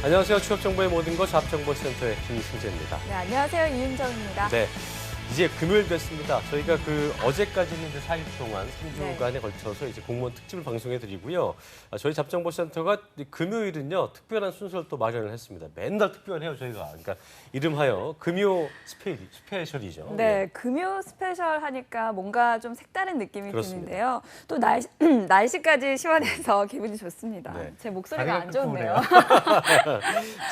안녕하세요. 취업정보의 모든 것 잡정보센터의 김승재입니다. 네, 안녕하세요. 이은정입니다. 네, 이제 금요일 됐습니다. 저희가 어제까지는 이제 4일 동안 3주간에 걸쳐서 이제 공무원 특집을 방송해 드리고요. 저희 잡정보센터가 금요일은요 특별한 순서를 또 마련을 했습니다. 맨날 특별해요 저희가. 그러니까 이름하여 금요 스페셜이죠. 네, 금요 스페셜 하니까 뭔가 좀 색다른 느낌이 그렇습니다. 드는데요. 또 날씨까지 시원해서 기분이 좋습니다. 네. 제 목소리가 안 좋네요.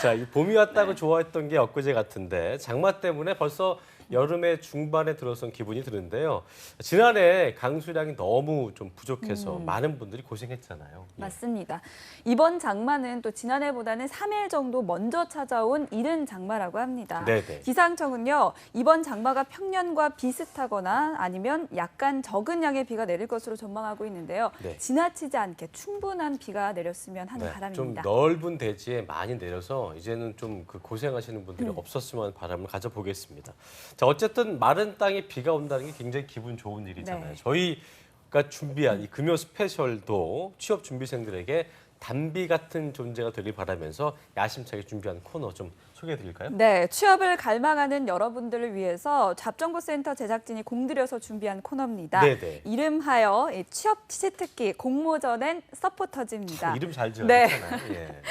자, 이 봄이 왔다고 좋아했던 게 엊그제 같은데 장마 때문에 벌써 여름의 중반에 들어선 기분이 드는데요. 지난해 강수량이 너무 좀 부족해서 많은 분들이 고생했잖아요. 예. 맞습니다. 이번 장마는 또 지난해보다는 3일 정도 먼저 찾아온 이른 장마라고 합니다. 네네. 기상청은요, 이번 장마가 평년과 비슷하거나 아니면 약간 적은 양의 비가 내릴 것으로 전망하고 있는데요. 네. 지나치지 않게 충분한 비가 내렸으면 하는 네, 좀 바람입니다. 넓은 대지에 많이 내려서 이제는 좀 고생하시는 분들이 없었으면 하는 바람을 가져보겠습니다. 자, 어쨌든 마른 땅에 비가 온다는 게 굉장히 기분 좋은 일이잖아요. 네. 저희가 준비한 이 금요 스페셜도 취업 준비생들에게 단비 같은 존재가 되길 바라면서 야심차게 준비한 코너 좀 소개해 드릴까요? 네, 취업을 갈망하는 여러분들을 위해서 잡정보센터 제작진이 공들여서 준비한 코너입니다. 네네. 이름하여 취업 치트키 공모전엔 서포터즈입니다. 이름 잘 네. 지었잖아요. 예.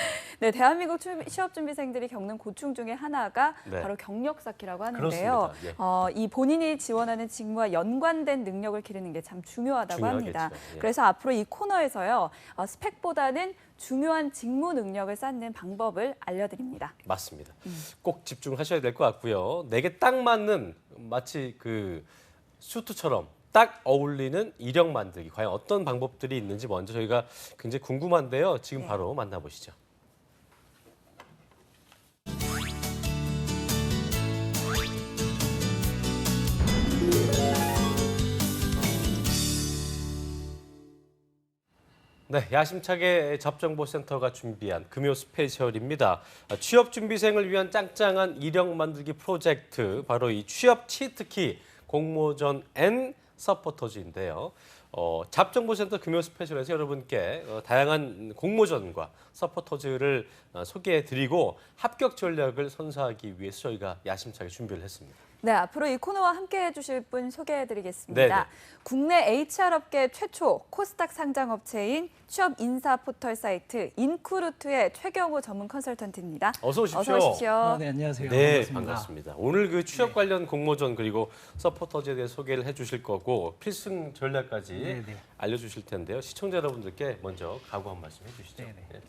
네, 대한민국 취업 준비생들이 겪는 고충 중에 하나가 네. 바로 경력 쌓기라고 하는데요. 그렇습니다. 예. 이 본인이 지원하는 직무와 연관된 능력을 기르는 게 참 중요하다고 합니다. 중요하겠죠. 예. 그래서 앞으로 이 코너에서요, 스펙보다는 중요한 직무 능력을 쌓는 방법을 알려드립니다. 맞습니다. 꼭 집중하셔야 될 것 같고요. 내게 딱 맞는 마치 수트처럼 딱 어울리는 이력 만들기. 과연 어떤 방법들이 있는지 먼저 저희가 굉장히 궁금한데요. 지금 네. 바로 만나보시죠. 네, 야심차게 잡정보센터가 준비한 금요 스페셜입니다. 취업 준비생을 위한 짱짱한 이력 만들기 프로젝트, 바로 이 취업 치트키 공모전 N 서포터즈인데요. 잡정보센터 금요 스페셜에서 여러분께 다양한 공모전과 서포터즈를 소개해드리고 합격 전략을 선사하기 위해서 저희가 야심차게 준비를 했습니다. 네, 앞으로 이 코너와 함께 해주실 분 소개해드리겠습니다. 네네. 국내 HR 업계 최초 코스닥 상장업체인 취업 인사 포털 사이트 인쿠루트의 최경호 전문 컨설턴트입니다. 어서 오십시오. 어서 오십시오. 네, 안녕하세요. 네, 반갑습니다. 반갑습니다. 오늘 취업 관련 공모전 그리고 서포터즈에 대해 소개를 해주실 거고 필승 전략까지 네네. 알려주실 텐데요. 시청자 여러분들께 먼저 각오 한 말씀 해주시죠. 네네. 네.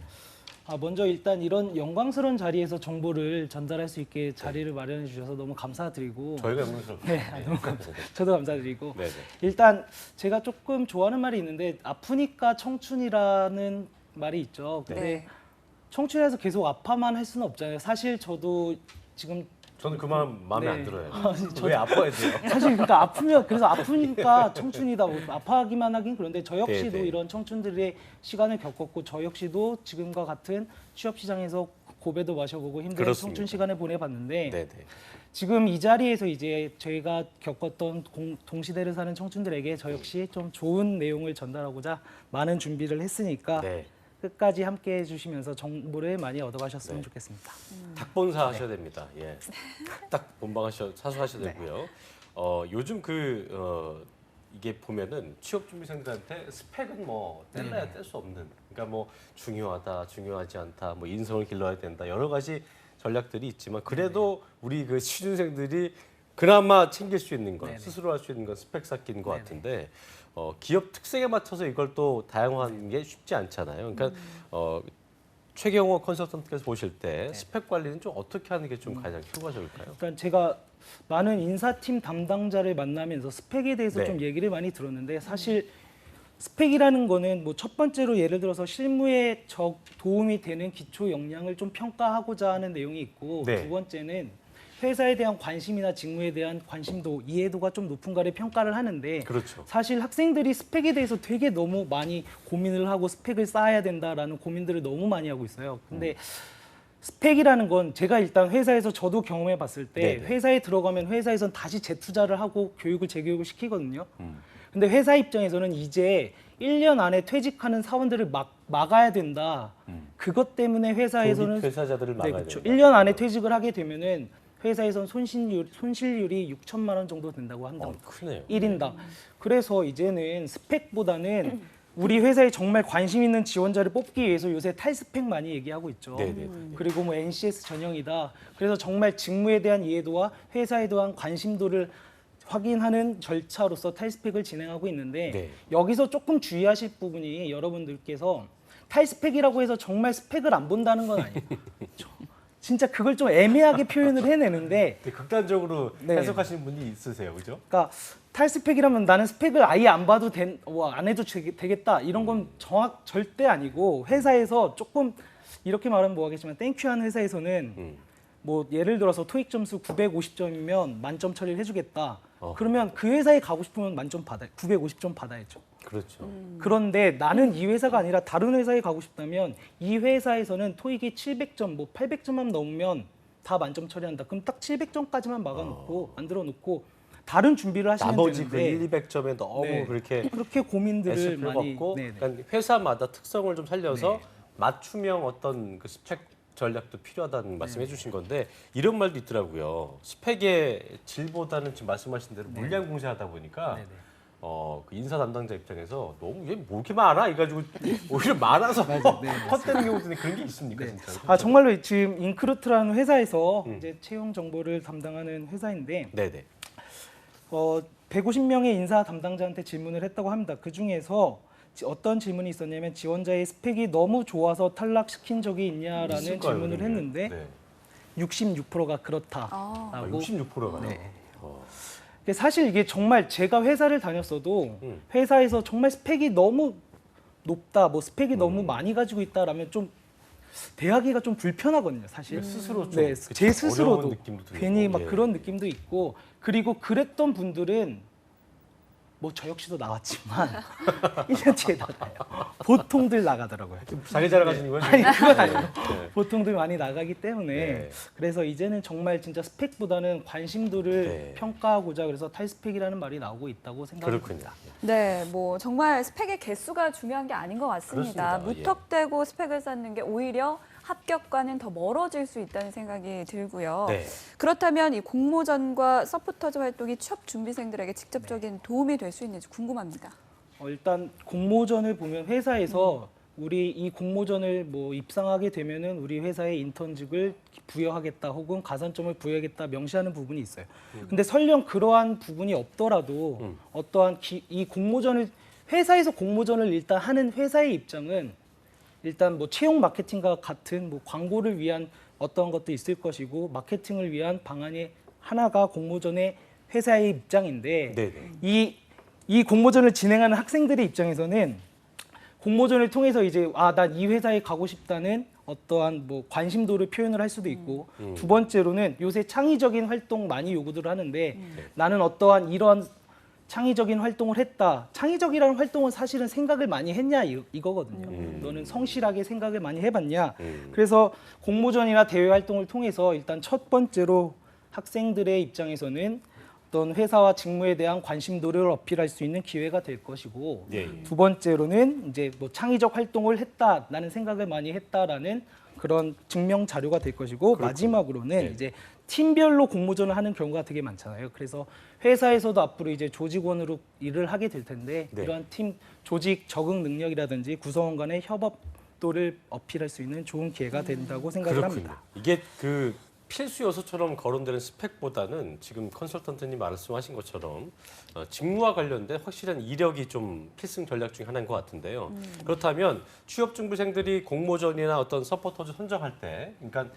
먼저 일단 이런 영광스러운 자리에서 정보를 전달할 수 있게 자리를 마련해 주셔서 너무 감사드리고 저희가 영광스럽습니다. 네, 너무 저도 감사드리고 네네. 일단 제가 조금 좋아하는 말이 있는데 아프니까 청춘이라는 말이 있죠. 근데 네. 청춘에서 계속 아파만 할 수는 없잖아요. 사실 저도 지금 저는 그 마음에 안 네. 들어요. 왜 아파야 돼요? 사실 그러니까 아프니까 청춘이다. 뭐 아파하기만 하긴 그런데 저 역시도 네네. 이런 청춘들의 시간을 겪었고 저 역시도 지금과 같은 취업 시장에서 고배도 마셔보고 힘든 그렇습니다. 청춘 시간을 보내봤는데 네네. 지금 이 자리에서 이제 저희가 겪었던 동시대를 사는 청춘들에게 저 역시 좀 좋은 내용을 전달하고자 많은 준비를 했으니까 네. 끝까지 함께 해주시면서 정보를 많이 얻어가셨으면 네. 좋겠습니다. 닭본사 하셔야 됩니다. 예. 딱 사수하셔야 네. 되고요. 요즘 이게 보면은 취업 준비생들한테 스펙은 뭐 뗄래야 뗄 수 없는. 그러니까 뭐 중요하다, 중요하지 않다, 뭐 인성을 길러야 된다 여러 가지 전략들이 있지만 그래도 우리 취준생들이 그나마 챙길 수 있는 건 네네. 스스로 할 수 있는 건 스펙 쌓기인 것 네네. 같은데 기업 특색에 맞춰서 이걸 또 다양화하는 게 쉽지 않잖아요. 그러니까 최경호 컨설턴트께서 보실 때 스펙 관리는 좀 어떻게 하는 게 좀 가장 효과적일까요? 그러니까 제가 많은 인사팀 담당자를 만나면서 스펙에 대해서 네. 좀 얘기를 많이 들었는데 사실 스펙이라는 거는 뭐 첫 번째로 예를 들어서 실무에 도움이 되는 기초 역량을 좀 평가하고자 하는 내용이 있고 네. 두 번째는 회사에 대한 관심이나 직무에 대한 관심도, 이해도가 좀 높은가를 평가를 하는데 그렇죠. 사실 학생들이 스펙에 대해서 되게 너무 많이 고민을 하고 스펙을 쌓아야 된다라는 고민들을 너무 많이 하고 있어요. 근데 스펙이라는 건 제가 일단 회사에서 저도 경험해 봤을 때 네네. 회사에 들어가면 회사에선 다시 재투자를 하고 교육을 재교육을 시키거든요. 근데 회사 입장에서는 이제 1년 안에 퇴직하는 사원들을 막아야 된다. 그것 때문에 회사에서는 퇴사자들을 막아야 그렇죠. 된다. 1년 안에 퇴직을 하게 되면은 회사에선 손실률이 6천만 원 정도 된다고 한다. 크네요. 1인당. 그래서 이제는 스펙보다는 우리 회사에 정말 관심 있는 지원자를 뽑기 위해서 요새 탈스펙 많이 얘기하고 있죠. 네네. 그리고 뭐 NCS 전형이다. 그래서 정말 직무에 대한 이해도와 회사에 대한 관심도를 확인하는 절차로서 탈스펙을 진행하고 있는데 네. 여기서 조금 주의하실 부분이 여러분들께서 탈스펙이라고 해서 정말 스펙을 안 본다는 건 아니에요. 진짜 그걸 좀 애매하게 표현을 해내는데 극단적으로 네. 해석하시는 분이 있으세요, 그죠? 그러니까 탈스펙이라면 나는 스펙을 아예 안 봐도 안 해도 되겠다 이런 건 절대 아니고 회사에서 조금 이렇게 말하면 뭐하겠지만 땡큐하는 회사에서는 뭐 예를 들어서 토익 점수 950점이면 만점 처리를 해주겠다. 그러면 그 회사에 가고 싶으면 만점 950점 받아야죠. 그렇죠. 그런데 나는 이 회사가 아니라 다른 회사에 가고 싶다면 이 회사에서는 토익이 700점, 뭐 800점만 넘으면 다 만점 처리한다. 그럼 딱 700점까지만 막아놓고 만들어 놓고 다른 준비를 하시면 나머지 그 되는데 1, 200점에 너무 네. 그렇게 그렇게 고민들을 애쓸 필요가 많이 없고 네네. 그러니까 회사마다 특성을 좀 살려서 네. 맞춤형 어떤 그 스펙 전략도 필요하다는 말씀해 주신 건데 이런 말도 있더라고요. 스펙의 질보다는 지금 말씀하신 대로 물량 공세하다 보니까 네네. 그 인사 담당자 입장에서 너무 얘 뭐 이렇게 많아 이가지고 오히려 많아서 헛되는 경우도 그런 게 있습니까, 네. 진짜? 아 정말로 지금 인크루트라는 회사에서 이제 채용 정보를 담당하는 회사인데 네네. 150명의 인사 담당자한테 질문을 했다고 합니다. 그 중에서 어떤 질문이 있었냐면 지원자의 스펙이 너무 좋아서 탈락시킨 적이 있냐라는 있을까요, 질문을 그러면? 했는데 네. 66%가 그렇다라고. 66%가. 네. 사실 이게 정말 제가 회사를 다녔어도 회사에서 정말 스펙이 너무 높다, 뭐 스펙이 너무 많이 가지고 있다라면 좀 대하기가 좀 불편하거든요, 사실. 스스로 좀 네, 그쵸, 제 스스로도 어려운 느낌도 들고. 괜히 막 예. 그런 느낌도 있고 그리고 그랬던 분들은 뭐 저 역시도 나왔지만 1년치에 나가요. 보통들 나가더라고요. 자기 자랑하시는 거예요? 아니 그건 아니에요. 네. 보통들 많이 나가기 때문에 네. 그래서 이제는 정말 진짜 스펙보다는 관심도를 네. 평가하고자 그래서 탈스펙이라는 말이 나오고 있다고 그렇군요. 생각합니다. 네, 뭐 정말 스펙의 개수가 중요한 게 아닌 것 같습니다. 그렇습니다. 무턱대고 스펙을 쌓는 게 오히려 합격과는 더 멀어질 수 있다는 생각이 들고요. 네. 그렇다면 이 공모전과 서포터즈 활동이 취업 준비생들에게 직접적인 도움이 될 수 있는지 궁금합니다. 일단 공모전을 보면 회사에서 우리 이 공모전을 뭐 입상하게 되면은 우리 회사에 인턴직을 부여하겠다 혹은 가산점을 부여하겠다 명시하는 부분이 있어요. 근데 설령 그러한 부분이 없더라도 어떠한 이 공모전을 회사에서 공모전을 일단 하는 회사의 입장은 일단 뭐 채용 마케팅과 같은 뭐 광고를 위한 어떤 것도 있을 것이고 마케팅을 위한 방안이 하나가 공모전의 회사의 입장인데 네네. 이 공모전을 진행하는 학생들의 입장에서는 공모전을 통해서 이제 난 이 회사에 가고 싶다는 어떠한 뭐 관심도를 표현을 할 수도 있고 두 번째로는 요새 창의적인 활동 많이 요구들을 하는데 나는 어떠한 이러한 창의적인 활동을 했다. 창의적이라는 활동은 사실은 생각을 많이 했냐 이거거든요. 너는 성실하게 생각을 많이 해봤냐. 그래서 공모전이나 대외 활동을 통해서 일단 첫 번째로 학생들의 입장에서는 어떤 회사와 직무에 대한 관심도를 어필할 수 있는 기회가 될 것이고 예. 두 번째로는 이제 뭐 창의적 활동을 했다, 나는 생각을 많이 했다라는 그런 증명 자료가 될 것이고 마지막으로는 네. 이제 팀별로 공모전을 하는 경우가 되게 많잖아요. 그래서 회사에서도 앞으로 이제 조직원으로 일을 하게 될 텐데 네. 이러한 팀 조직 적응 능력이라든지 구성원 간의 협업도를 어필할 수 있는 좋은 기회가 된다고 생각을 그렇군요. 합니다. 이게 그 필수 요소처럼 거론되는 스펙보다는 지금 컨설턴트님 말씀하신 것처럼 직무와 관련된 확실한 이력이 좀 필승 전략 중에 하나인 것 같은데요. 그렇다면 취업 준비생들이 공모전이나 어떤 서포터즈 선정할 때, 그러니까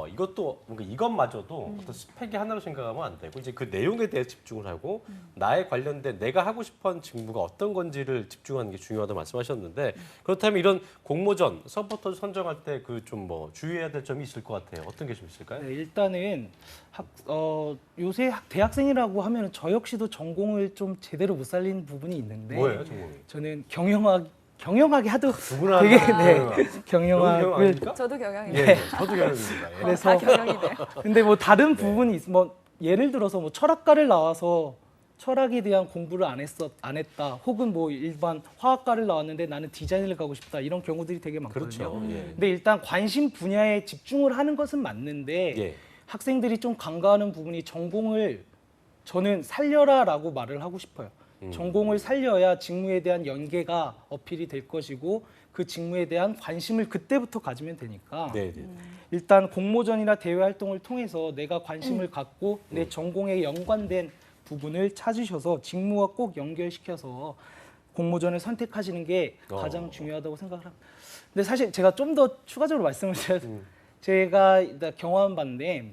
이것도 뭔가 이것마저도 어떤 스펙이 하나로 생각하면 안 되고 이제 그 내용에 대해 집중을 하고 나에 관련된 내가 하고 싶어하는 직무가 어떤 건지를 집중하는 게 중요하다고 말씀하셨는데 그렇다면 이런 공모전 서포터즈 선정할 때 그 좀 뭐 주의해야 될 점이 있을 것 같아요. 어떤 게 좀 있을까요? 네, 일단은 요새 대학생이라고 하면 저 역시도 전공을 좀 제대로 못 살린 부분이 있는데 뭐예요, 전공이? 저는 경영학이 하도 누구나 되게 하는 경영학을 아닙니까? 저도 경영이네요. 예, 저도 경영입니다. 예. 그래서 다 경영이네요. 근데 뭐 다른 부분이 뭐 예를 들어서 뭐 철학과를 나와서 철학에 대한 공부를 안 했다. 혹은 뭐 일반 화학과를 나왔는데 나는 디자인을 가고 싶다. 이런 경우들이 되게 많거든요. 그렇죠. 예. 근데 일단 관심 분야에 집중을 하는 것은 맞는데 예. 학생들이 좀 간과하는 부분이 전공을 저는 살려라라고 말을 하고 싶어요. 전공을 살려야 직무에 대한 연계가 어필이 될 것이고 그 직무에 대한 관심을 그때부터 가지면 되니까 네, 네. 일단 공모전이나 대외 활동을 통해서 내가 관심을 갖고 내 전공에 연관된 부분을 찾으셔서 직무와 꼭 연결시켜서 공모전을 선택하시는 게 가장 중요하다고 생각을 합니다. 근데 사실 제가 좀 더 추가적으로 말씀을 드려야 제가 일단 경험한 바인데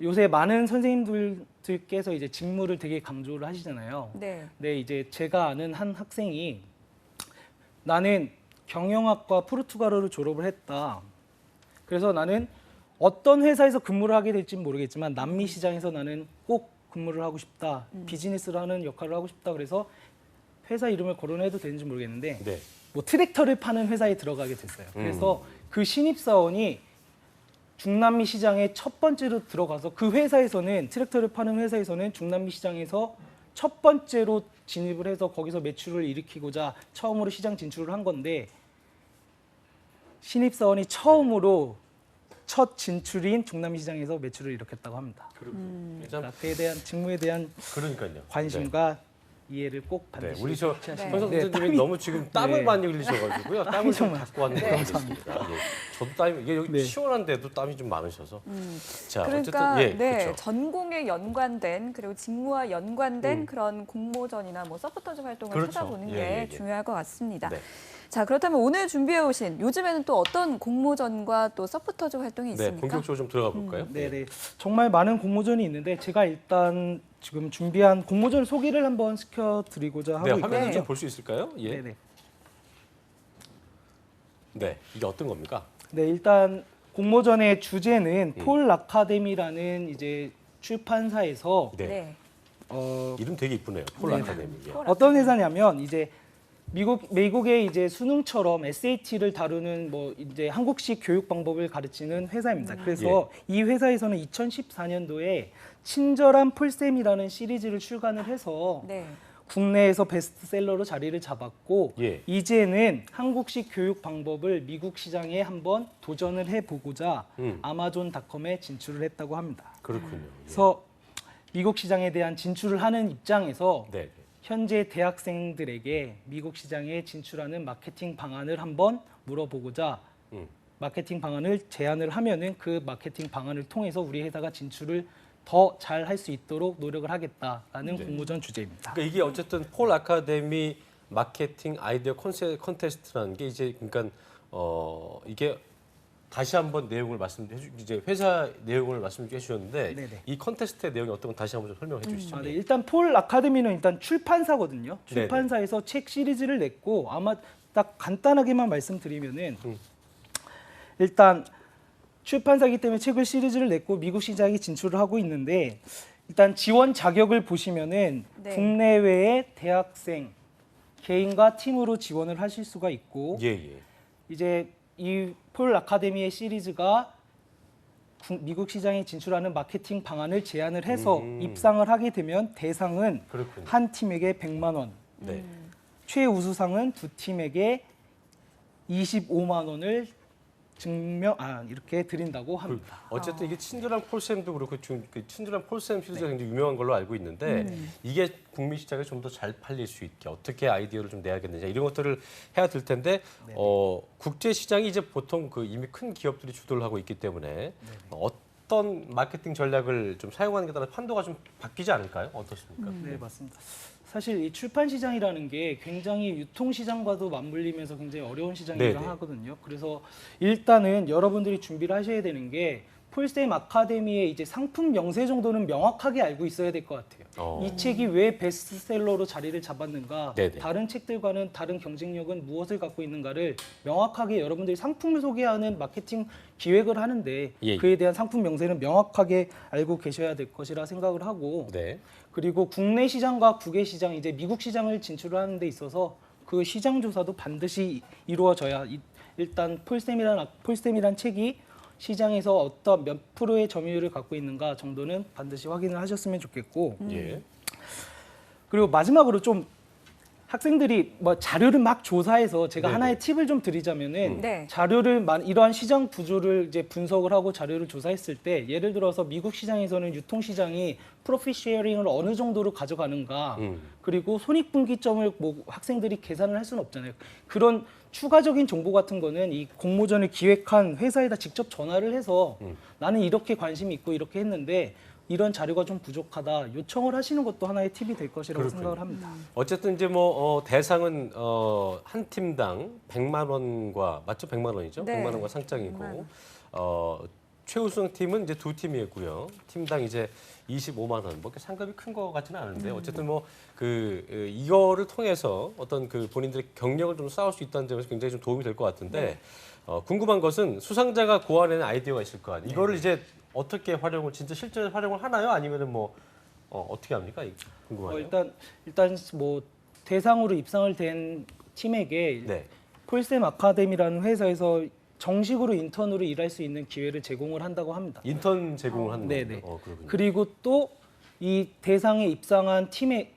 요새 많은 선생님들께서 이제 직무를 되게 강조를 하시잖아요. 네. 근데 이제 제가 아는 한 학생이 나는 경영학과 포르투갈어를 졸업을 했다. 그래서 나는 어떤 회사에서 근무를 하게 될지는 모르겠지만 남미 시장에서 나는 꼭 근무를 하고 싶다. 비즈니스를 하는 역할을 하고 싶다. 그래서 회사 이름을 거론해도 되는지 모르겠는데 네. 뭐 트랙터를 파는 회사에 들어가게 됐어요. 그래서 그 신입사원이 중남미 시장에 첫 번째로 들어가서 그 회사에서는 트랙터를 파는 회사에서는 중남미 시장에서 첫 번째로 진입을 해서 거기서 매출을 일으키고자 처음으로 시장 진출을 한 건데 신입사원이 처음으로 첫 진출인 중남미 시장에서 매출을 일으켰다고 합니다. 참, 그러니까 그에 대한 직무에 대한 그러니까요. 관심과 이해를 꼭 네. 반드시 우리 저 취하시기 현석 바랍니다. 선생님이 너무 지금 땀을 네. 많이 흘리셔가지고요. 땀을 좀 정말. 갖고 왔는 것 같습니다. 예. 저도 땀이 이게 여기 네. 시원한데도 땀이 좀 많으셔서. 자, 그러니까 어쨌든 예, 네, 그렇죠. 전공에 연관된 그리고 직무와 연관된 그런 공모전이나 뭐 서포터즈 활동을 그렇죠. 찾아보는 예, 게 예, 예. 중요할 것 같습니다. 네. 자, 그렇다면 오늘 준비해 오신 요즘에는 또 어떤 공모전과 또 서포터즈 활동이 네, 있습니까? 본격적으로 좀 들어가 볼까요? 네네. 정말 많은 공모전이 있는데 제가 일단 지금 준비한 공모전 소개를 한번 시켜드리고자 하고 네, 있거든요. 화면을 좀 볼 수 있을까요? 예. 네네. 네, 이게 어떤 겁니까? 네, 일단 공모전의 주제는 폴 아카데미라는 이제 출판사에서 네. 네. 이름 되게 이쁘네요. 폴 네. 아카데미. 예. 어떤 회사냐면 이제 미국의 이제 수능처럼 SAT를 다루는 뭐 이제 한국식 교육 방법을 가르치는 회사입니다. 그래서 이 회사에서는 2014년도에 친절한 폴쌤이라는 시리즈를 출간을 해서 네. 국내에서 베스트셀러로 자리를 잡았고 예. 이제는 한국식 교육 방법을 미국 시장에 한번 도전을 해보고자 아마존닷컴에 진출을 했다고 합니다. 그렇군요. 예. 그래서 미국 시장에 대한 진출을 하는 입장에서 네. 현재 대학생들에게 미국 시장에 진출하는 마케팅 방안을 한번 물어보고자 마케팅 방안을 제안을 하면은 그 마케팅 방안을 통해서 우리 회사가 진출을 더 잘 할 수 있도록 노력을 하겠다라는 공모전 주제입니다. 그러니까 이게 어쨌든 폴 아카데미 마케팅 아이디어 콘테스트라는 게 이제 그러니까 이게 다시 한번 내용을 이제 회사 내용을 말씀해 주셨는데 네네. 이 콘테스트의 내용이 어떤 건 다시 한번 좀 설명해 주시죠. 네, 일단 폴 아카데미는 일단 출판사거든요. 출판사에서 책 시리즈를 냈고 아마 딱 간단하게만 말씀드리면은 일단 출판사이기 때문에 책을 시리즈를 냈고 미국 시장에 진출을 하고 있는데 일단 지원 자격을 보시면은 네. 국내외의 대학생 개인과 팀으로 지원을 하실 수가 있고 예, 예. 이제 이 폴 아카데미의 시리즈가 미국 시장에 진출하는 마케팅 방안을 제안을 해서 입상을 하게 되면 대상은 그렇군요. 한 팀에게 100만 원, 네. 최우수상은 두 팀에게 25만 원을 이렇게 드린다고 합니다. 어쨌든 이게 친절한 폴쌤도 그렇고 그 친절한 폴쌤 시리즈가 굉장히 유명한 걸로 알고 있는데 이게 국민 시장에 좀 더 잘 팔릴 수 있게 어떻게 아이디어를 좀 내야겠느냐 이런 것들을 해야 될 텐데 국제 시장이 이제 보통 그 이미 큰 기업들이 주도를 하고 있기 때문에 어떤 마케팅 전략을 좀 사용하는 게 따라 판도가 좀 바뀌지 않을까요? 어떻습니까? 네, 맞습니다. 사실 이 출판 시장이라는 게 굉장히 유통 시장과도 맞물리면서 굉장히 어려운 시장이라 네네. 하거든요. 그래서 일단은 여러분들이 준비를 하셔야 되는 게 폴쌤 아카데미의 이제 상품 명세 정도는 명확하게 알고 있어야 될 것 같아요. 이 책이 왜 베스트셀러로 자리를 잡았는가, 네네. 다른 책들과는 다른 경쟁력은 무엇을 갖고 있는가를 명확하게 여러분들이 상품을 소개하는 마케팅 기획을 하는데 예. 그에 대한 상품 명세는 명확하게 알고 계셔야 될 것이라 생각을 하고 네. 그리고 그리고 국내 시장과 국외 시장, 이제 미국 시장을 진출하는 데 있어서 그 시장 조사도 반드시 이루어져야 일단 폴쌤이란 책이 시장에서 어떤 몇 프로의 점유율을 갖고 있는가 정도는 반드시 확인을 하셨으면 좋겠고 예. 그리고 마지막으로 좀 학생들이 뭐 자료를 막 조사해서 제가 네네. 하나의 팁을 좀 드리자면은 네. 자료를 이러한 시장 구조를 이제 분석을 하고 자료를 조사했을 때 예를 들어서 미국 시장에서는 유통 시장이 프로핏 쉐어링을 어느 정도로 가져가는가 그리고 손익분기점을 뭐 학생들이 계산을 할 수는 없잖아요. 그런 추가적인 정보 같은 거는 이 공모전을 기획한 회사에다 직접 전화를 해서 나는 이렇게 관심이 있고 이렇게 했는데 이런 자료가 좀 부족하다 요청을 하시는 것도 하나의 팁이 될 것이라고 그렇군요. 생각을 합니다. 어쨌든 이제 뭐 대상은 한 팀당 100만 원과 맞죠? 100만 원이죠? 네. 100만 원과 상장이고 100만 원. 최우승 팀은 이제 두 팀이고요. 팀당 이제 25만 원. 뭐 이렇게 상금이 큰 거 같지는 않은데 어쨌든 뭐 이거를 통해서 어떤 그 본인들의 경력을 좀 쌓을 수 있다는 점에서 굉장히 좀 도움이 될 것 같은데 궁금한 것은 수상자가 고안해낸 아이디어가 있을 거 아니에요. 이거를 이제 어떻게 활용을 진짜 실제로 활용을 하나요? 아니면은 뭐 어떻게 합니까? 궁금하네요. 일단 뭐 대상으로 입상을 된 팀에게 네. 콜샘 아카데미라는 회사에서 정식으로 인턴으로 일할 수 있는 기회를 제공을 한다고 합니다. 인턴 제공을 하는 네네. 거군요. 그렇군요. 그리고 또 이 대상에 입상한 팀에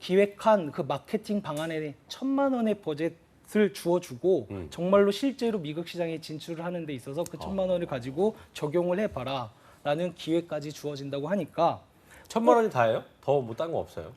기획한 그 마케팅 방안에 1,000만 원의 버젯을 주어주고 정말로 실제로 미국 시장에 진출을 하는 데 있어서 그 1,000만 원을 가지고 적용을 해봐라라는 기회까지 주어진다고 하니까 1,000만 원이 다예요? 더 뭐 딴 거 없어요?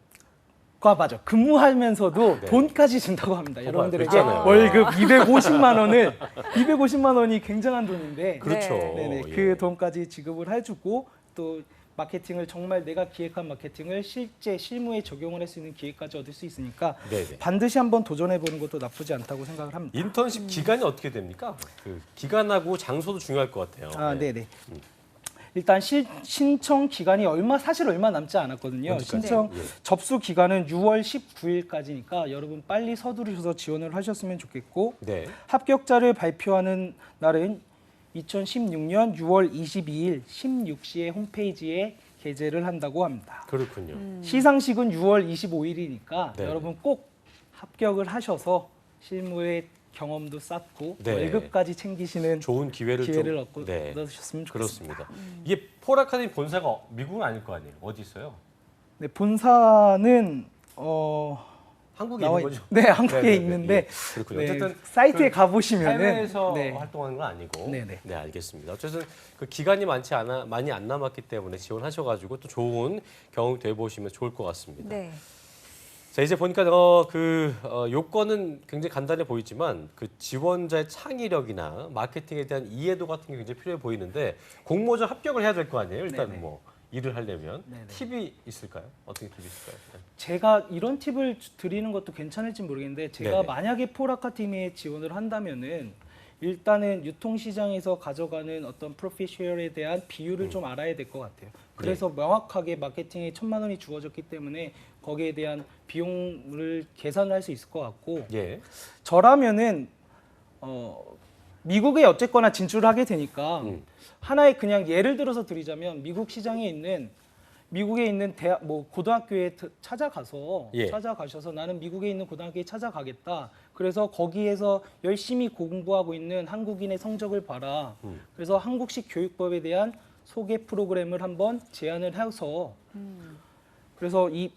맞아. 근무하면서도 네. 돈까지 준다고 합니다. 여러분들에게 그렇잖아요. 월급 250만 원이 굉장한 돈인데 그렇죠. 네네, 예. 그 돈까지 지급을 해주고 또 마케팅을 정말 내가 기획한 마케팅을 실제 실무에 적용을 할 수 있는 기회까지 얻을 수 있으니까 네네. 반드시 한번 도전해 보는 것도 나쁘지 않다고 생각을 합니다. 인턴십 기간이 어떻게 됩니까? 그 기간하고 장소도 중요할 것 같아요. 아, 네네. 일단 신청 기간이 사실 얼마 남지 않았거든요. 언제까지? 신청 예. 접수 기간은 6월 19일까지니까 여러분 빨리 서두르셔서 지원을 하셨으면 좋겠고 네. 합격자를 발표하는 날은 2016년 6월 22일 16시에 홈페이지에 게재를 한다고 합니다. 그렇군요. 시상식은 6월 25일이니까 네. 여러분 꼭 합격을 하셔서 실무의 경험도 쌓고 네. 월급까지 챙기시는 좋은 기회를 좀 얻으셨으면 좋겠습니다. 그렇습니다. 이게 폴 아카데미 본사가 미국은 아닐 거 아니에요? 어디 있어요? 네, 본사는 한국에 있는 거죠? 네, 한국에 네네네. 있는데 예. 그렇군요. 네, 어쨌든 사이트에 그 가보시면은 해외에서 네. 활동하는 건 아니고. 네네. 네, 알겠습니다. 어쨌든 그 기간이 많이 안 남았기 때문에 지원하셔가지고 또 좋은 경험이 돼 보시면 좋을 것 같습니다. 네. 자, 이제 보니까 요건은 굉장히 간단해 보이지만 그 지원자의 창의력이나 마케팅에 대한 이해도 같은 게 굉장히 필요해 보이는데 공모전 합격을 해야 될 거 아니에요? 일단 네네. 뭐 일을 하려면 네네. 팁이 있을까요? 어떻게 팁이 있을까요? 네. 제가 이런 팁을 드리는 것도 괜찮을지 모르겠는데 제가 네네. 만약에 폴 아카데미에 지원을 한다면은 일단은 유통시장에서 가져가는 어떤 프로핏 쉐어에 대한 비율을 좀 알아야 될 것 같아요. 그래서 명확하게 마케팅에 1,000만 원이 주어졌기 때문에 거기에 대한 비용을 계산을 할 수 있을 것 같고 예. 저라면은 미국에 어쨌거나 진출을 하게 되니까 하나의 그냥 예를 들어서 드리자면 미국에 있는 대학 고등학교에 예. 찾아가셔서 나는 미국에 있는 고등학교에 찾아가겠다. 그래서 거기에서 열심히 공부하고 있는 한국인의 성적을 봐라. 그래서 한국식 교육법에 대한 소개 프로그램을 한번 제안을 해서 그래서 이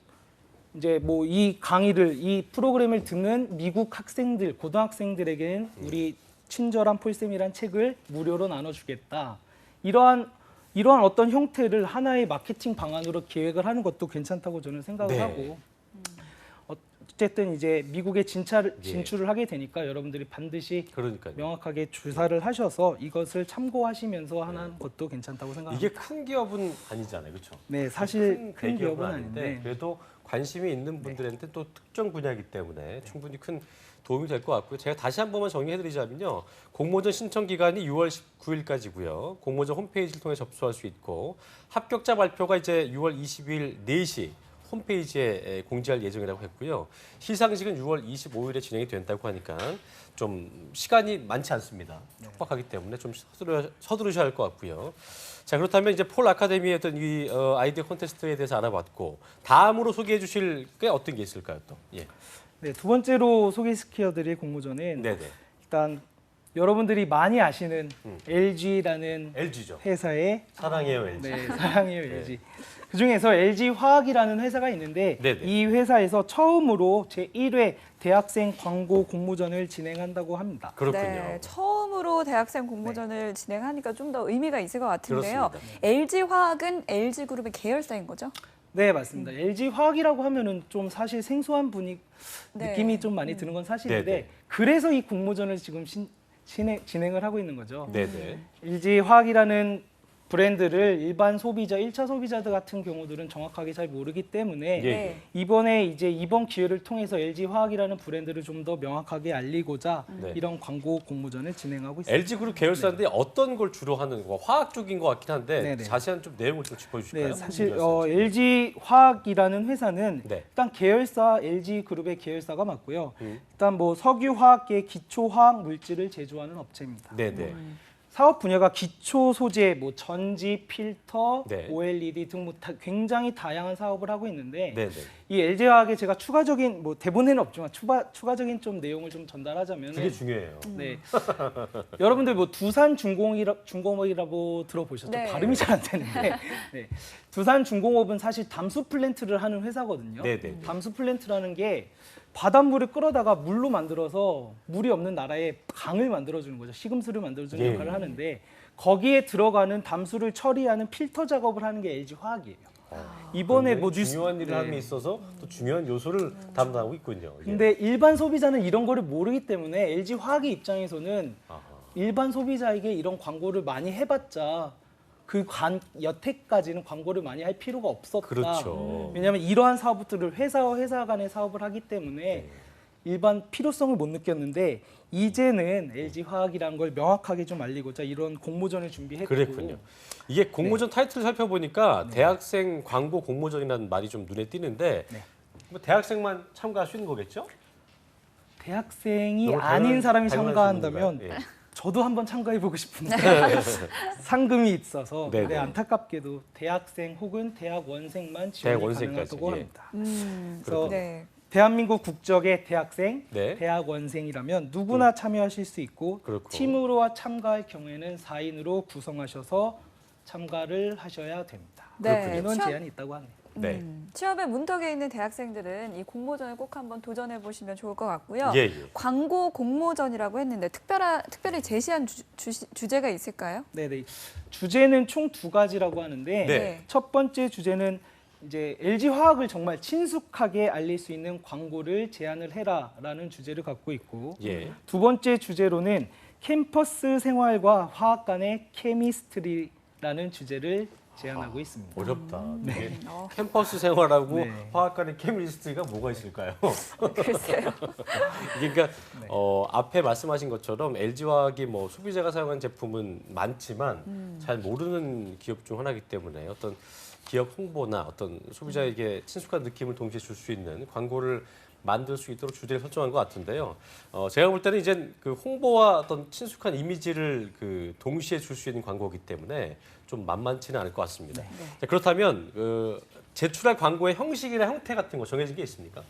강의를 이 프로그램을 듣는 미국 학생들 고등학생들에게는 우리 친절한 폴쌤이란 책을 무료로 나눠주겠다. 이러한 어떤 형태를 하나의 마케팅 방안으로 기획을 하는 것도 괜찮다고 저는 생각을 네. 하고 어쨌든 이제 미국에 진출을 하게 되니까 여러분들이 반드시 그러니까요. 명확하게 조사를 하셔서 이것을 참고하시면서 하는 것도 괜찮다고 생각합니다. 이게 큰 기업은 아니잖아요, 그렇죠? 네, 사실 큰 대기업은 기업은 아닌데 아닌데 그래도 관심이 있는 분들한테 또 특정 분야이기 때문에 충분히 큰 도움이 될 것 같고요. 제가 다시 한 번만 정리해드리자면요. 공모전 신청 기간이 6월 19일까지고요. 공모전 홈페이지를 통해 접수할 수 있고 합격자 발표가 이제 6월 22일 4시 홈페이지에 공지할 예정이라고 했고요. 시상식은 6월 25일에 진행이 된다고 하니까 좀 시간이 많지 않습니다. 촉박하기 때문에 좀 서두르셔야 할 것 같고요. 자, 그렇다면 이제 폴 아카데미의 어떤 이 아이디어 콘테스트에 대해서 알아봤고 다음으로 소개해 주실 게 어떤 게 있을까요, 또? 예. 네, 두 번째로 소개시켜드릴 공모전은 네네. 일단 여러분들이 많이 아시는 LG라는 LG죠. 회사의 사랑해요 LG. 네, 사랑해요 LG. 그 중에서 LG 화학이라는 회사가 있는데 네네. 이 회사에서 처음으로 제1회 대학생 광고 공모전을 진행한다고 합니다. 그렇군요. 네, 처음으로 대학생 공모전을 진행하니까 좀 더 의미가 있을 것 같은데요. 그렇습니다. LG 화학은 LG 그룹의 계열사인 거죠? 네, 맞습니다. LG 화학이라고 하면은 좀 사실 생소한 네. 느낌이 좀 많이 드는 건 사실인데 네네. 그래서 이 공모전을 지금 진행을 하고 있는 거죠. 네네. LG 화학이라는 브랜드를 일반 소비자, 1차 소비자들 같은 경우들은 정확하게 잘 모르기 때문에 예. 네. 이번 기회를 통해서 LG 화학이라는 브랜드를 좀 더 명확하게 알리고자 네. 이런 광고 공모전을 진행하고 있습니다. LG 그룹 계열사인데 어떤 걸 주로 하는 거? 화학 쪽인 것 같긴 한데 네네. 자세한 좀 내용을 좀 짚어주실까요? 네, 사실 계열사인지. LG 화학이라는 회사는 네. 일단 계열사 LG 그룹의 계열사가 맞고요. 음. 일단 뭐 석유화학계 기초 화학 물질을 제조하는 업체입니다. 네네. 사업 분야가 기초 소재, 뭐 전지, 필터, 네. OLED 등 뭐 굉장히 다양한 사업을 하고 있는데 네네. 이 LG 화학에 제가 추가적인 뭐 대본에는 없지만 추가적인 좀 내용을 좀 전달하자면 그게 중요해요. 네. 여러분들 뭐 두산 중공업이라고 들어보셨죠? 네. 발음이 잘 안 되는데 네. 두산 중공업은 사실 담수 플랜트를 하는 회사거든요. 네네. 담수 플랜트라는 게 바닷물을 끌어다가 물로 만들어서 물이 없는 나라에 강을 만들어주는 거죠. 시금수를 만들어주는 예. 역할을 하는데 거기에 들어가는 담수를 처리하는 필터 작업을 하는 게 LG 화학이에요. 이번에 뭐 뉴스 중요한 일을 네. 함에 있어서 또 중요한 요소를 담당하고 있군요. 예. 근데 일반 소비자는 이런 거를 모르기 때문에 LG 화학의 입장에서는 아하. 일반 소비자에게 이런 광고를 많이 해봤자 여태까지는 광고를 많이 할 필요가 없었다. 그렇죠. 왜냐하면 이러한 사업들을 회사와 회사 간의 사업을 하기 때문에 네. 일반 필요성을 못 느꼈는데 이제는 LG 화학이라는 걸 명확하게 좀 알리고자 이런 공모전을 준비했고 그랬군요. 이게 공모전 타이틀을 살펴보니까 대학생 광고 공모전이라는 말이 좀 눈에 띄는데 네. 뭐 대학생만 참가할 수 있는 거겠죠? 대학생이 너무 아닌 사람이 당연한 참가한다면 질문인가요? 예. 저도 한번 참가해보고 싶은데 상금이 있어서 네네. 네, 안타깝게도 대학생 혹은 대학원생만 지원이 대학원생까지, 가능하다고 예. 합니다. 그래서 그렇군요. 네. 대한민국 국적의 대학생, 네. 대학원생이라면 누구나 참여하실 수 있고 그렇고. 팀으로 참가할 경우에는 4인으로 구성하셔서 참가를 하셔야 됩니다. 네. 인원 취업- 제한이 있다고 하네요. 네. 취업의 문턱에 있는 대학생들은 이 공모전을 꼭 한번 도전해 보시면 좋을 것 같고요. 예, 예. 광고 공모전이라고 했는데 특별히 제시한 주제가 있을까요? 네네. 주제는 총 2가지라고 하는데 네. 첫 번째 주제는 이제 LG 화학을 정말 친숙하게 알릴 수 있는 광고를 제안을 해라라는 주제를 갖고 있고 예. 두 번째 주제로는 캠퍼스 생활과 화학 간의 케미스트리라는 주제를 제안하고 있습니다. 어렵다. 이게 어. 캠퍼스 생활하고 네. 화학 간의 케미스트리가 뭐가 있을까요? 글쎄요. 이게 그러니까 네. 앞에 말씀하신 것처럼 LG 화학이 뭐 소비자가 사용한 제품은 많지만 잘 모르는 기업 중 하나이기 때문에 어떤 기업 홍보나 어떤 소비자에게 친숙한 느낌을 동시에 줄 수 있는 광고를 만들 수 있도록 주제를 설정한 것 같은데요. 제가 볼 때는 이제 그 홍보와 어떤 친숙한 이미지를 그 동시에 줄 수 있는 광고이기 때문에 좀 만만치는 않을 것 같습니다. 자, 그렇다면 그 제출할 광고의 형식이나 형태 같은 거 정해진 게 있습니까?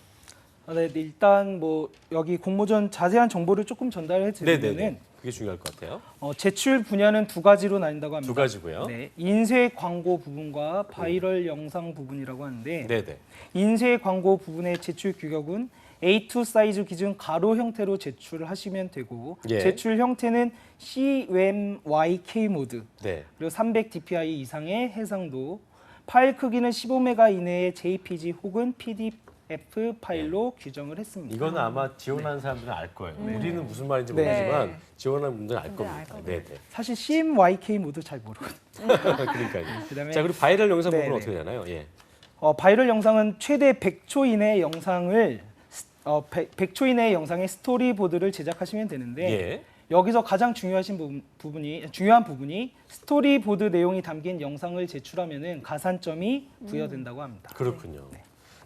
네, 일단 뭐 여기 공모전 자세한 정보를 조금 전달해 드리면은 네네네. 그게 중요할 것 같아요. 제출 분야는 2가지로 나뉜다고 합니다. 2가지고요. 네, 인쇄 광고 부분과 바이럴 영상 부분이라고 하는데 네네. 인쇄 광고 부분의 제출 규격은 A2 사이즈 기준 가로 형태로 제출을 하시면 되고 예. 제출 형태는 CMYK 모드 네. 그리고 300 dpi 이상의 해상도 파일 크기는 15메가 이내의 JPG 혹은 PDF 파일로 규정을 했습니다. 이거는 아마 지원하는 사람들은 알 거예요. 우리는 무슨 말인지 네. 모르지만 지원하는 분들은 알 분들은 겁니다. 알 네네. 사실 CMYK 모드 잘 모르거든요. 그러니까요. 그다음에 자 그리고 바이럴 영상 부분은 네네. 어떻게 되나요? 예. 바이럴 영상은 최대 100초 이내의 영상을 100초 이내의 영상의 스토리보드를 제작하시면 되는데 예. 여기서 가장 중요한 부분이 스토리보드 내용이 담긴 영상을 제출하면은 가산점이 부여된다고 합니다. 그렇군요.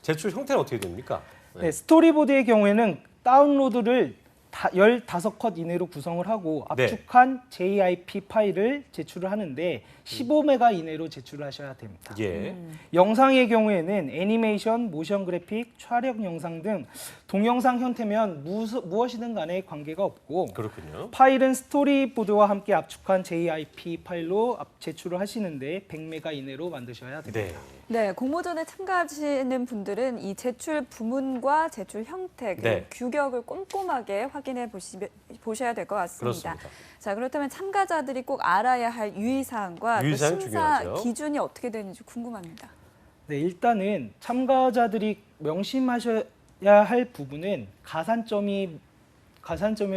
제출 형태는 어떻게 됩니까? 네, 스토리보드의 경우에는 다운로드를 15컷 이내로 구성을 하고 네. 압축한 JIP 파일을 제출을 하는데 15메가 이내로 제출을 하셔야 됩니다. 예. 영상의 경우에는 애니메이션, 모션 그래픽, 촬영 영상 등 동영상 형태면 무엇이든 간에 관계가 없고 그렇군요. 파일은 스토리보드와 함께 압축한 JIP 파일로 제출을 하시는데 100메가 이내로 만드셔야 됩니다. 네. 네, 공모전에 참가하시는 분들은 이 제출 부문과 제출 형태, 그리고 네. 규격을 꼼꼼하게 확인해 보셔야 될 것 같습니다. 그렇습니다. 자, 그렇다면 참가자들이 꼭 알아야 할 유의사항과 또 유의사항 심사 중요하죠. 기준이 어떻게 되는지 궁금합니다. 네, 일단은 참가자들이 명심하셔야 할 부분은 가산점을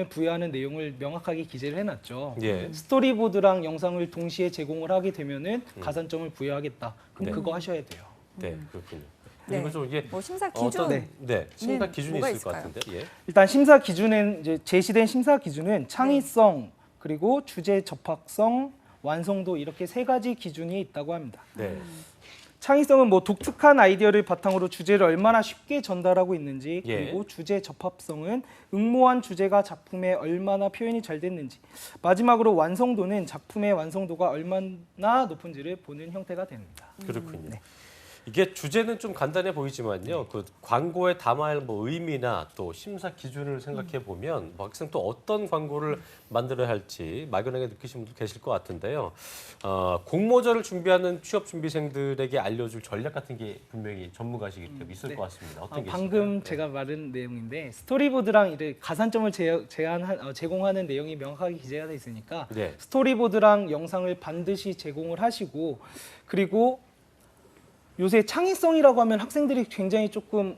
부여하는 내용을 명확하게 기재를 해놨죠. 예. 스토리보드랑 영상을 동시에 제공을 하게 되면은 가산점을 부여하겠다. 그럼 네. 그거 하셔야 돼요. 네, 그렇군요. 네. 그리고 좀 이게 뭐 심사 기준 어떤 심사 네, 기준이 뭐가 있을 것 있을까요? 같은데. 예. 일단 심사 기준은 이제 제시된 심사 기준은 창의성 그리고 주제 적합성, 완성도 이렇게 3가지 기준이 있다고 합니다. 네. 창의성은 뭐 독특한 아이디어를 바탕으로 주제를 얼마나 쉽게 전달하고 있는지, 예. 그리고 주제 접합성은 응모한 주제가 작품에 얼마나 표현이 잘 됐는지, 마지막으로 완성도는 작품의 완성도가 얼마나 높은지를 보는 형태가 됩니다. 그렇군요. 네. 이게 주제는 좀 간단해 보이지만요. 그 광고에 담아야 할 뭐 의미나 또 심사 기준을 생각해 보면 막상 또 어떤 광고를 만들어야 할지 막연하게 느끼시는 분도 계실 것 같은데요. 공모전을 준비하는 취업 준비생들에게 알려줄 전략 같은 게 분명히 전문가시기 때문에 있을 것 같습니다. 어떤 게 방금 있을까요? 제가 말한 내용인데 스토리보드랑 이제 가산점을 제공하는 내용이 명확하게 기재가 돼 있으니까 네. 스토리보드랑 영상을 반드시 제공을 하시고, 그리고 요새 창의성이라고 하면 학생들이 굉장히 조금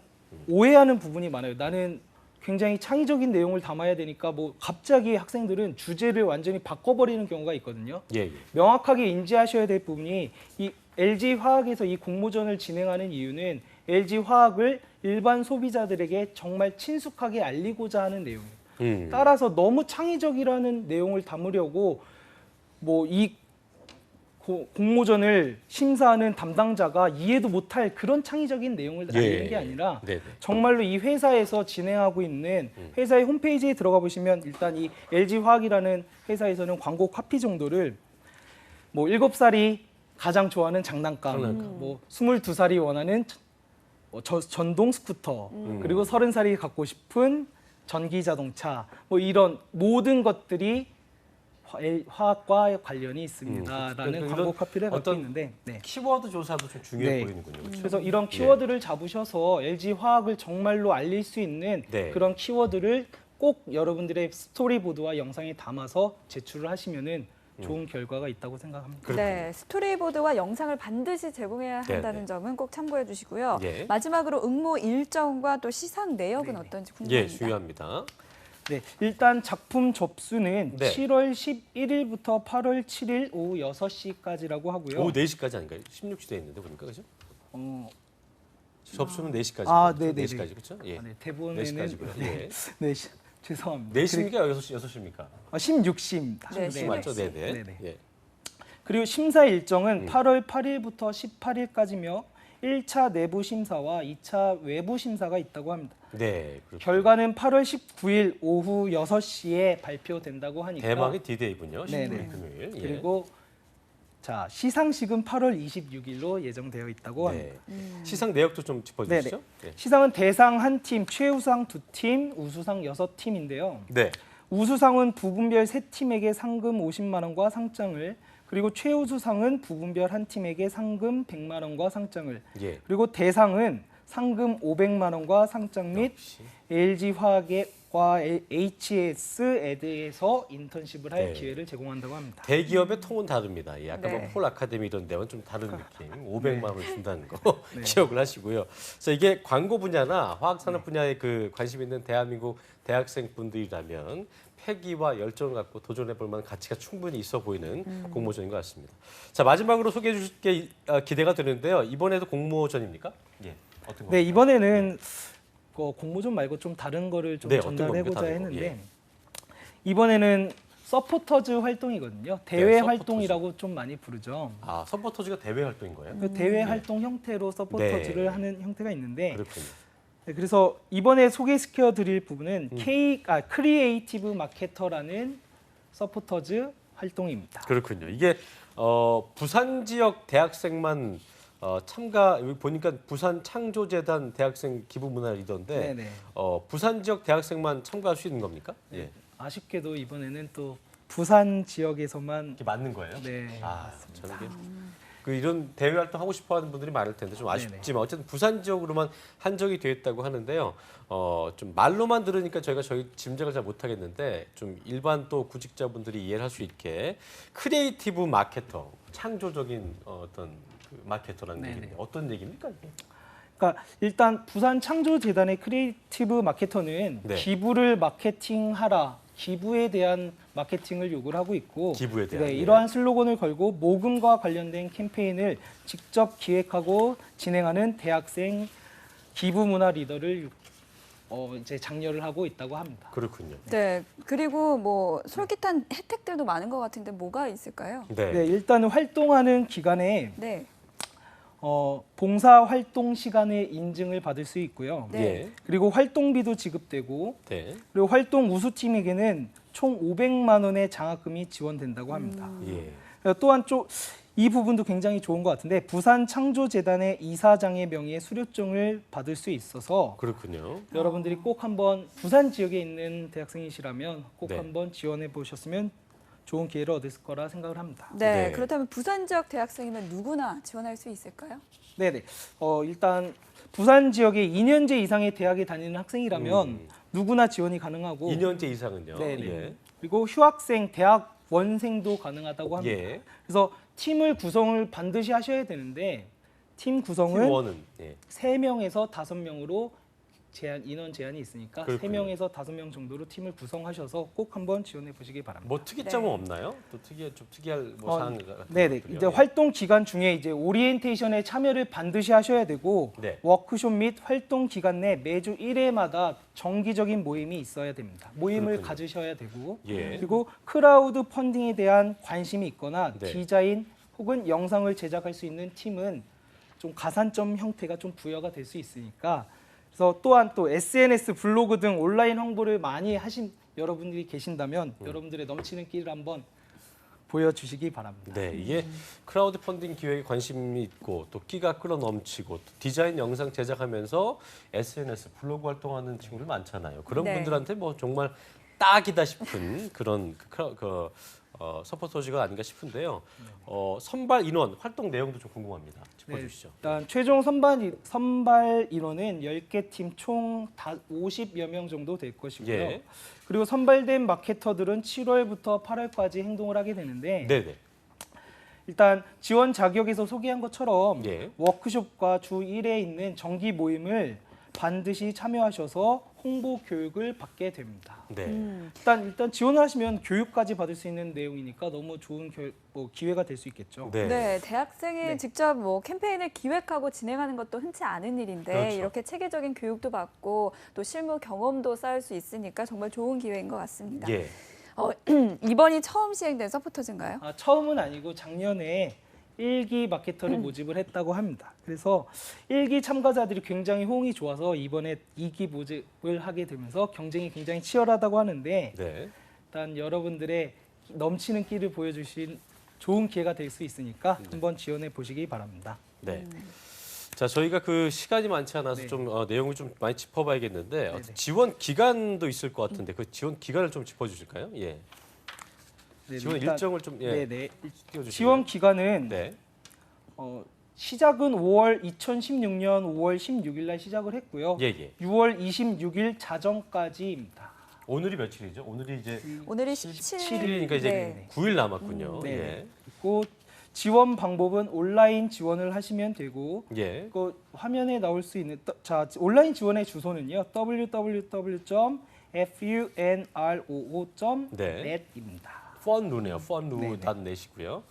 오해하는 부분이 많아요. 나는 굉장히 창의적인 내용을 담아야 되니까 뭐 갑자기 학생들은 주제를 완전히 바꿔버리는 경우가 있거든요. 예, 예. 명확하게 인지하셔야 될 부분이 이 LG화학에서 이 공모전을 진행하는 이유는 LG화학을 일반 소비자들에게 정말 친숙하게 알리고자 하는 내용이에요. 따라서 너무 창의적이라는 내용을 담으려고 뭐 이 공모전을 심사하는 담당자가 이해도 못할 그런 창의적인 내용을 알리는 게 아니라 네, 네. 정말로 이 회사에서 진행하고 있는 회사의 홈페이지에 들어가 보시면 일단 이 LG화학이라는 회사에서는 광고 카피 정도를 뭐 7살이 가장 좋아하는 장난감, 뭐 22살이 원하는 전동 스쿠터, 그리고 30살이 갖고 싶은 전기 자동차, 뭐 이런 모든 것들이 화학과 관련이 있습니다라는 그러니까 광고 이런 카피를 갖고 어떤 있는데, 네. 키워드 조사도 좀 중요해 네. 보이는군요. 그렇죠? 그래서 이런 키워드를 잡으셔서 LG화학을 정말로 알릴 수 있는 네. 그런 키워드를 꼭 여러분들의 스토리보드와 영상에 담아서 제출을 하시면은 좋은 결과가 있다고 생각합니다. 그렇군요. 네, 스토리보드와 영상을 반드시 제공해야 한다는 네. 점은 꼭 참고해 주시고요. 예. 마지막으로 응모 일정과 또 시상 내역은 어떤지 궁금합니다. 예, 중요합니다. 네, 일단 작품 접수는 네. 7월 11일부터 8월 7일 오후 6시까지라고 하고요. 오후 4시까지 아닌가요? 16시대 있는데 보니까 그죠? 접수는 4시까지. 아, 네, 네, 4시까지 그렇죠? 예. 네, 대본에는 4시까지고요. 네, 예. 네, 죄송합니다. 4시입니까? 6시입니까? 16시입니다. 네, 16시 맞죠? 네, 네. 네네. 예. 그리고 심사 일정은 8월 8일부터 18일까지며 1차 내부 심사와 2차 외부 심사가 있다고 합니다. 네, 그렇군요. 결과는 8월 19일 오후 6시에 발표된다고 하니까 대망의 디데이군요. 19일 네네. 금요일. 예. 그리고 자, 시상식은 8월 26일로 예정되어 있다고 합니다. 네. 시상 내역도 좀 짚어주시죠. 네. 시상은 대상 한 팀, 최우상 2팀, 우수상 6팀인데요. 네. 우수상은 부분별 3팀에게 상금 50만 원과 상장을, 그리고 최우수상은 부분별 한 팀에게 상금 100만 원과 상장을, 예. 그리고 대상은 상금 500만 원과 상장 및 역시. LG화학과 HS에드에서 인턴십을 할 네. 기회를 제공한다고 합니다. 대기업의 통은 다릅니다. 예, 아까 네. 뭐 폴 아카데미 이런 데와는 좀 다른 느낌. 500만 원을 준다는 거 기억을 하시고요. 그래서 이게 광고 분야나 화학산업 분야에 그 관심 있는 대한민국 대학생분들이라면 패기와 열정을 갖고 도전해 볼 만한 가치가 충분히 있어 보이는 공모전인 것 같습니다. 자, 마지막으로 소개해 주실 게 기대가 되는데요. 이번에도 공모전입니까? 예. 어떤 거? 네, 이번에는 공모전 말고 좀 다른 거를 좀 네, 어떤 전달해보자 겁니까? 다른 거. 했는데 예. 이번에는 서포터즈 활동이거든요. 대회 서포터즈. 활동이라고 좀 많이 부르죠. 아, 서포터즈가 대외 활동인 거예요? 그 대회 활동 형태로 서포터즈를 네. 하는 형태가 있는데, 그렇군요. 네, 그래서 이번에 소개시켜 드릴 부분은 크리에이티브 마케터라는 서포터즈 활동입니다. 그렇군요. 이게 부산 지역 대학생만 참가 여기 보니까 부산 창조재단 대학생 기부 문화리더인데 네네. 부산 지역 대학생만 참가할 수 있는 겁니까? 예. 아쉽게도 이번에는 또 부산 지역에서만 이게 맞는 거예요? 네. 아, 저는 이게 그 이런 대외 활동 하고 싶어하는 분들이 많을 텐데 좀 아쉽지만 어쨌든 부산 지역으로만 한정이 되어 있다고 하는데요. 좀 말로만 들으니까 저희 짐작을 잘 못하겠는데 좀 일반 또 구직자분들이 이해를 할 수 있게 크리에이티브 마케터, 창조적인 어떤 그 마케터라는 네네. 얘기인데 어떤 얘기입니까? 이게? 그러니까 일단 부산 창조재단의 크리에이티브 마케터는 네. 기부를 마케팅하라, 기부에 대한 마케팅을 요구를 하고 있고 기부에 대한, 네, 예. 이러한 슬로건을 걸고 모금과 관련된 캠페인을 직접 기획하고 진행하는 대학생 기부 문화 리더를 이제 장려를 하고 있다고 합니다. 그렇군요. 네, 그리고 뭐 솔깃한 혜택들도 많은 것 같은데 뭐가 있을까요? 네. 네, 일단은 활동하는 기간에 네, 봉사 활동 시간의 인증을 받을 수 있고요. 네. 예. 그리고 활동비도 지급되고 네. 그리고 활동 우수팀에게는 총 500만 원의 장학금이 지원된다고 합니다. 예. 또한 이 부분도 굉장히 좋은 것 같은데 부산 창조재단의 이사장의 명의의 수료증을 받을 수 있어서 그렇군요. 여러분들이 꼭 한번 부산 지역에 있는 대학생이시라면 꼭 네. 한번 지원해 보셨으면 좋은 기회를 얻을 거라 생각을 합니다. 네, 네. 그렇다면 부산 지역 대학생이면 누구나 지원할 수 있을까요? 네네. 일단 부산 지역에 2년제 이상의 대학에 다니는 학생이라면 누구나 지원이 가능하고 2년째 이상은요. 네네. 예. 그리고 휴학생, 대학 원생도 가능하다고 합니다. 예. 그래서 팀을 구성을 반드시 하셔야 되는데 팀 구성은 팀원은 예. 3명에서 5명으로 인원 제한이 있으니까 그렇군요. 3명에서 5명 정도로 팀을 구성하셔서 꼭 한번 지원해 보시기 바랍니다. 뭐 특이점은 네. 없나요? 또 좀 특이할 뭐 사항 같은 네네. 것들이요? 이제 활동 기간 중에 이제 오리엔테이션에 참여를 반드시 하셔야 되고 네. 워크숍 및 활동 기간 내 매주 1회마다 정기적인 모임이 있어야 됩니다. 모임을 그렇군요. 가지셔야 되고 예. 그리고 크라우드 펀딩에 대한 관심이 있거나 네. 디자인 혹은 영상을 제작할 수 있는 팀은 좀 가산점 형태가 좀 부여가 될 수 있으니까 그래서 또한 또 SNS, 블로그 등 온라인 홍보를 많이 하신 여러분들이 계신다면 여러분들의 넘치는 끼를 한번 보여주시기 바랍니다. 네, 이게 크라우드 펀딩 기획에 관심이 있고 또 끼가 끌어 넘치고 또 디자인 영상 제작하면서 SNS, 블로그 활동하는 친구들 많잖아요. 그런 네. 분들한테 뭐 정말 딱이다 싶은 그런 서포터즈가 아닌가 싶은데요. 선발 인원, 활동 내용도 좀 궁금합니다. 짚어주시죠. 일단 최종 선발 인원은 10개 팀 총 50여 명 정도 될 것이고요. 예. 그리고 선발된 마케터들은 7월부터 8월까지 행동을 하게 되는데 네네. 일단 지원 자격에서 소개한 것처럼 예. 워크숍과 주 1회 있는 정기 모임을 반드시 참여하셔서 홍보 교육을 받게 됩니다. 네. 일단 지원을 하시면 교육까지 받을 수 있는 내용이니까 너무 좋은 기회가 될 수 있겠죠. 네. 네, 대학생이 네. 직접 뭐 캠페인을 기획하고 진행하는 것도 흔치 않은 일인데 그렇죠. 이렇게 체계적인 교육도 받고 또 실무 경험도 쌓을 수 있으니까 정말 좋은 기회인 것 같습니다. 예. 이번이 처음 시행된 서포터즈인가요? 처음은 아니고 작년에 1기 마케터를 모집을 했다고 합니다. 그래서 1기 참가자들이 굉장히 호응이 좋아서 이번에 2기 모집을 하게 되면서 경쟁이 굉장히 치열하다고 하는데 네. 일단 여러분들의 넘치는 끼를 보여주신 좋은 기회가 될 수 있으니까 한번 지원해 보시기 바랍니다. 네. 자, 저희가 그 시간이 많지 않아서 네. 좀 내용을 좀 많이 짚어봐야겠는데 네네. 지원 기간도 있을 것 같은데 그 지원 기간을 좀 짚어주실까요? 예. 네, 지원 일단- 일정을 좀 네네. 띄워주시면. 지원 기간은 네. 시작은 2016년 5월 16일 날 시작을 했고요. 예, 예. 6월 26일 자정까지입니다. 오늘이 며칠이죠? 오늘이 이제 오늘이 17일이니까 이제 네. 9일 남았군요. 네. 예. 그리고 지원 방법은 온라인 지원을 하시면 되고 예. 그 화면에 나올 수 있는 온라인 지원의 주소는요. www.funroo.net입니다. 펀루네요. 펀루.net이고요.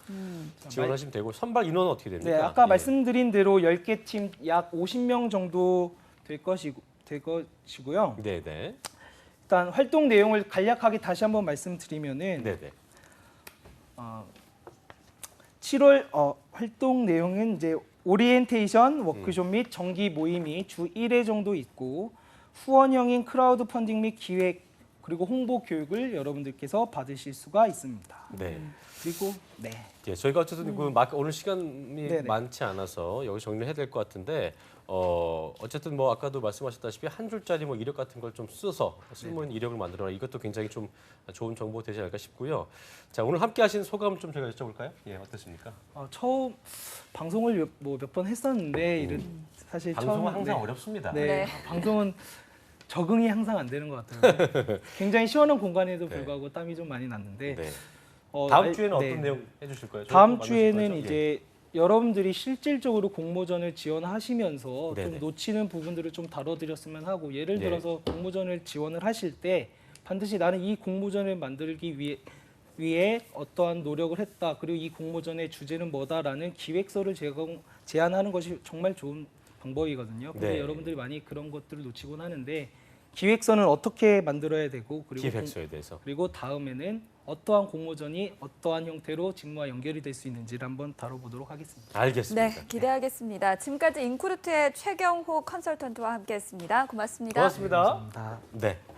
지원하시면 되고 선발 인원은 어떻게 됩니까? 네, 아까 예. 말씀드린 대로 10개 팀 약 50명 정도 될 것이고요. 네, 네. 일단 활동 내용을 간략하게 다시 한번 말씀드리면은 네, 네. 7월 활동 내용은 이제 오리엔테이션 워크숍 및 정기 모임이 주 1회 정도 있고 후원형인 크라우드 펀딩 및 기획 그리고 홍보 교육을 여러분들께서 받으실 수가 있습니다. 네. 그리고 네. 예, 저희가 어쨌든 오늘 시간이 네네. 많지 않아서 여기 정리해야 될 것 같은데 어쨌든 뭐 아까도 말씀하셨다시피 한 줄짜리 뭐 이력 같은 걸 좀 써서 쓸모있는 이력을 만들어라. 이것도 굉장히 좀 좋은 정보 되지 않을까 싶고요. 자, 오늘 함께하신 소감 좀 제가 여쭤볼까요? 예, 어떻습니까? 처음 방송을 몇 번 했었는데 이런 사실 방송은 처음 항상 어렵습니다. 네, 네. 방송은 적응이 항상 안 되는 것 같아요. 굉장히 시원한 공간에도 네. 불구하고 땀이 좀 많이 났는데 네. 다음 주에는 네. 어떤 내용 해주실 거예요? 다음 저희 또 주에는 만나실 거죠? 이제 여러분들이 실질적으로 공모전을 지원하시면서 네네. 좀 놓치는 부분들을 좀 다뤄드렸으면 하고 예를 네. 들어서 공모전을 지원을 하실 때 반드시 나는 이 공모전을 만들기 위해 어떠한 노력을 했다. 그리고 이 공모전의 주제는 뭐다라는 기획서를 제안하는 것이 정말 좋은 방법이거든요. 근데 네. 여러분들이 많이 그런 것들을 놓치곤 하는데 기획서는 어떻게 만들어야 되고 그리고 기획서에 대해서. 그리고 다음에는 어떠한 공모전이 어떠한 형태로 직무와 연결이 될 수 있는지를 한번 다뤄보도록 하겠습니다. 알겠습니다. 네, 기대하겠습니다. 지금까지 인크루트의 최경호 컨설턴트와 함께했습니다. 고맙습니다. 고맙습니다. 감사합니다. 네.